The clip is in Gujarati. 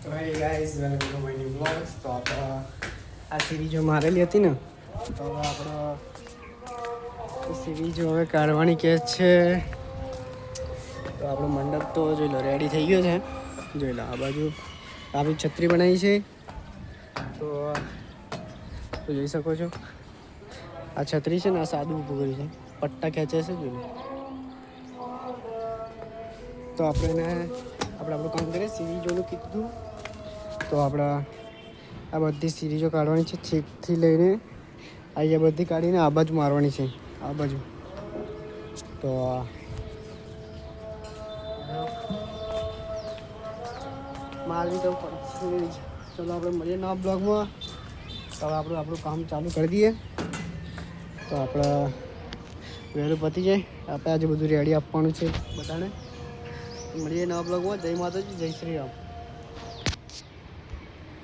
તો hey guys welcome to my new blogs. તો આપણે આ સિરીઝો મારેલી હતી ને, તો હવે આપણે સિરીઝો હવે કાઢવાની કે છે. તો આપણો મંડપ તો જોઈ લો રેડી થઈ ગયો છે. જોઈ લો આ બાજુ આપણી છત્રી બનાવી છે. તો જોઈ શકો છો આ છત્રી છે ને, આ સાદું ઊભું કર્યું છે, પટ્ટા ખેંચે છે. જોઈ લો. તો આપણે આપણું કામ કરીએ. સિરીઝોનું કીધું તો આપણા આ બધી સિરીઝો કાઢવાની છે, છેકથી લઈને અહીંયા બધી કાઢીને આ બાજુ મારવાની છે, આ બાજુ. તો મારવી તો પડશે. ચલો આપણે મળીએ નવા બ્લોગમાં. તો હવે આપણું કામ ચાલુ કરી દઈએ. તો આપણે વહેલું પતી જાય. આપણે આજે બધું રેડી આપવાનું છે બધાને. મળીએ નવા બ્લોગમાં. જય માતાજી, જય શ્રી રામ.